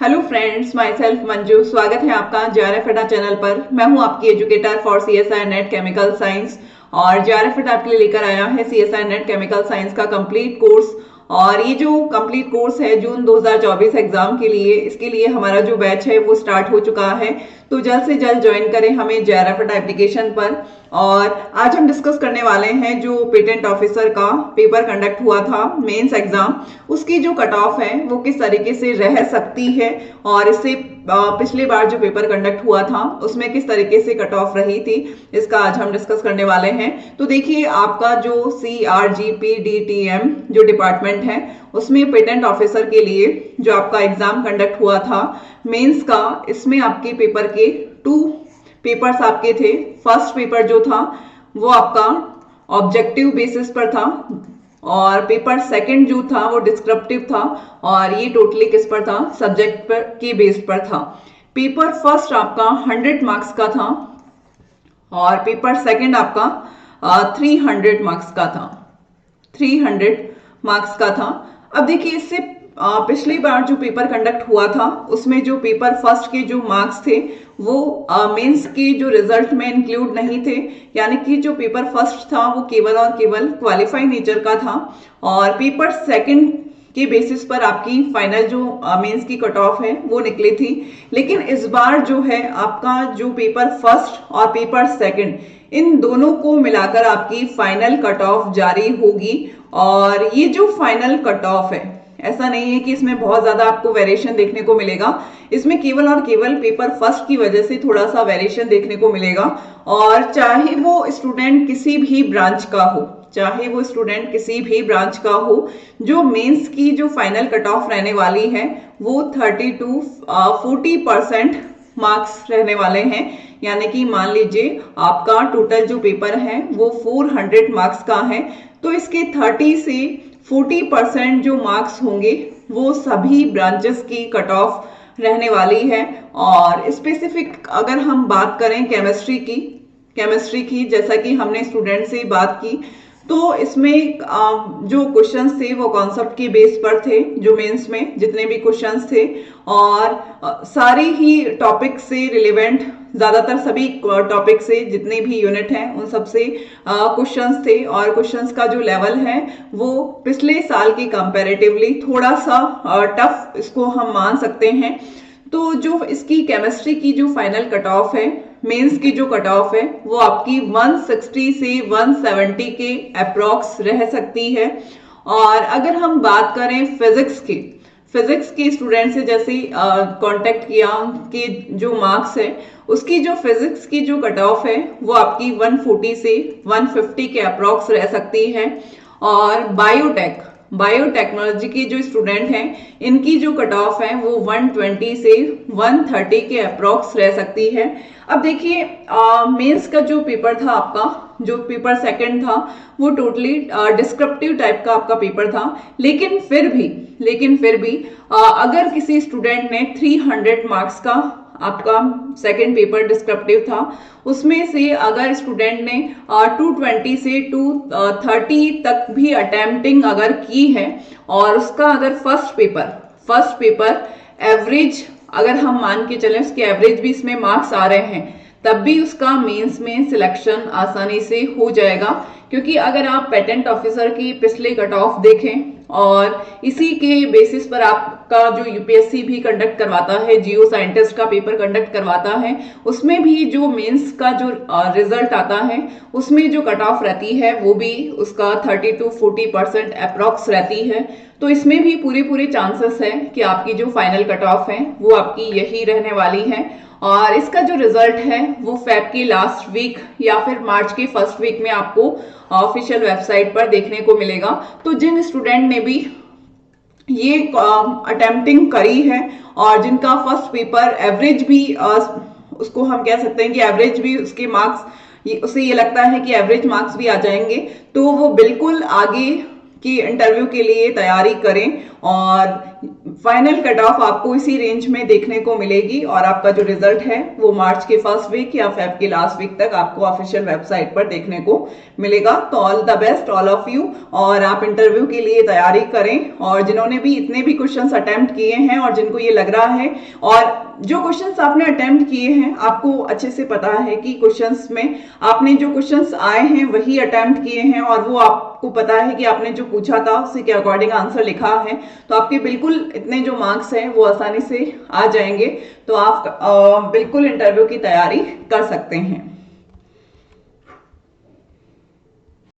Hello friends, my self Manju. स्वागत है आपका जेआरएफ अड्डा चैनल पर। मैं हूं आपकी educator for CSI net chemical science और जेआरएफ अड्डा आपके लिए लेकर आया है सीएसआई नेट केमिकल साइंस का कंप्लीट कोर्स। और ये जो कंप्लीट कोर्स है जून 2024 एग्जाम के लिए, इसके लिए हमारा जो बैच है वो स्टार्ट हो चुका है। तो जल्द से जल्द ज्वाइन करें हमें जेआरएफ अड्डा एप्लीकेशन पर। और आज हम डिस्कस करने वाले हैं जो पेटेंट ऑफिसर का पेपर कंडक्ट हुआ था मेंस एग्जाम, उसकी जो कट ऑफ है वो किस तरीके से रह सकती है और इससे पिछले बार जो पेपर कंडक्ट हुआ था उसमें किस तरीके से कट ऑफ रही थी, इसका आज हम डिस्कस करने वाले हैं। तो देखिए, आपका जो CRGPDTM जो डिपार्टमेंट है उसमें पेटेंट ऑफिसर के लिए जो आपका एग्जाम कंडक्ट हुआ था मेंस का, इसमें आपके पेपर के 2 पेपर्स आपके थे। फर्स्ट पेपर जो था वो आपका ऑब्जेक्टिव बेसिस पर था और पेपर सेकंड जो था वो डिस्क्रिप्टिव था और ये टोटली किस पर था, सब्जेक्ट पर के बेस पर था। पेपर फर्स्ट आपका 100 मार्क्स का था और पेपर सेकंड आपका 300 मार्क्स का था। 300 मार्क्स का था। अब देखिए, इससे पिछली बार जो पेपर कंडक्ट हुआ था उसमें जो पेपर फर्स्ट के जो मार्क्स थे वो मेंस के जो रिजल्ट में इंक्लूड नहीं थे, यानी कि जो पेपर फर्स्ट था वो केवल और केवल क्वालिफाई नेचर का था और पेपर सेकंड के बेसिस पर आपकी फाइनल जो मेंस की कट ऑफ है वो निकली थी। लेकिन इस बार जो है आपका जो पेपर फर्स्ट और पेपर सेकंड, इन दोनों को मिलाकर आपकी फाइनल कट ऑफ जारी होगी। और ये जो फाइनल कट ऑफ है, ऐसा नहीं है कि इसमें बहुत ज्यादा आपको वेरिएशन देखने को मिलेगा। इसमें केवल और केवल पेपर फर्स्ट की वजह से थोड़ा सा वेरिएशन देखने को मिलेगा। और चाहे वो स्टूडेंट किसी भी ब्रांच का हो, चाहे वो स्टूडेंट किसी भी ब्रांच का हो, जो मेंस की जो फाइनल कट ऑफ रहने वाली है वो 30 to 40% मार्क्स रहने वाले हैं। यानी कि मान लीजिए आपका टोटल जो पेपर है वो 400 मार्क्स का है, तो इसके 30 से 40% जो मार्क्स होंगे वो सभी ब्रांचेस की कट ऑफ रहने वाली है। और स्पेसिफिक अगर हम बात करें केमिस्ट्री की जैसा कि हमने स्टूडेंट से बात की, तो इसमें जो क्वेश्चंस थे वो कॉन्सेप्ट के बेस पर थे। जो मेंस में जितने भी क्वेश्चंस थे और सारे ही टॉपिक से रिलेवेंट, ज्यादातर सभी टॉपिक से जितने भी यूनिट हैं उन सब से क्वेश्चंस थे। और क्वेश्चंस का जो लेवल है वो पिछले साल के कंपैरेटिवली थोड़ा सा टफ इसको हम मान सकते हैं। तो जो इसकी केमिस्ट्री की जो फाइनल कट ऑफ है, मेंस की जो कट ऑफ है वो आपकी 160 से 170 के अप्रॉक्स रह सकती है। और अगर हम बात करें फिजिक्स के स्टूडेंट से जैसे कांटेक्ट किया कि जो मार्क्स है उसकी जो फिजिक्स की जो कट ऑफ है वो आपकी 140 से 150 के अप्रॉक्स रह सकती है। और बायोटेक्नोलॉजी के जो स्टूडेंट हैं इनकी जो कट ऑफ है वो 120 से 130 के अप्रॉक्स रह सकती है। अब देखिए, मेंस का जो पेपर था आपका, जो पेपर सेकंड था वो टोटली डिस्क्रिप्टिव टाइप का आपका पेपर था। लेकिन फिर भी अगर किसी स्टूडेंट ने 300 मार्क्स का आपका सेकंड पेपर डिस्क्रिप्टिव था, उसमें से अगर स्टूडेंट ने 220 से 230 तक भी अटेम्प्टिंग अगर की है और उसका अगर फर्स्ट पेपर एवरेज अगर हम मान के चलें उसके एवरेज भी इसमें मार्क्स आ रहे हैं, तब भी उसका मेंस में सिलेक्शन आसानी से हो जाएगा। क्योंकि अगर आप पेटेंट ऑफिसर की पिछले कट ऑफ देखें और इसी के बेसिस पर आपका जो यूपीएससी भी कंडक्ट करवाता है, जियो साइंटिस्ट का पेपर कंडक्ट करवाता है, उसमें भी जो मेंस का जो रिजल्ट आता है उसमें जो कट ऑफ रहती है वो भी उसका 30 to 40% अप्रॉक्स रहती है। तो इसमें भी पूरे चांसेस है कि आपकी जो फाइनल कट ऑफ है वो आपकी यही रहने वाली है। और इसका जो रिजल्ट है वो फेब की लास्ट वीक या फिर मार्च के फर्स्ट वीक में आपको ऑफिशियल वेबसाइट पर देखने को मिलेगा। तो जिन स्टूडेंट ने भी ये अटेम्प्टिंग करी है और जिनका फर्स्ट पेपर एवरेज भी उसको हम कह सकते हैं कि एवरेज भी उसके मार्क्स, उसे ये लगता है कि एवरेज मार्क्स भी आ जाएंगे, तो वो बिल्कुल आगे कि इंटरव्यू के लिए तैयारी करें और फाइनल कट ऑफ आपको इसी रेंज में देखने को मिलेगी और आपका जो रिजल्ट है वो मार्च के फर्स्ट वीक या फेब के लास्ट वीक तक आपको ऑफिशियल वेबसाइट पर देखने को मिलेगा। तो all the best all of you, और आप इंटरव्यू के लिए तैयारी करें। और जिन्होंने भी इतने भी क्वेश्चंस अटेम्प्ट किए हैं और जिनको ये लग रहा है, और जो क्वेश्चंस आपने अटेम्प्ट किए हैं आपको अच्छे से पता है कि क्वेश्चंस में आपने जो क्वेश्चंस आए हैं वही अटेम्प्ट किए हैं और वो आपको पता है कि आपने जो पूछा था उसी के अकॉर्डिंग आंसर लिखा है, तो आपके बिल्कुल इतने जो मार्क्स हैं वो आसानी से आ जाएंगे। तो आप बिल्कुल इंटरव्यू की तैयारी कर सकते हैं।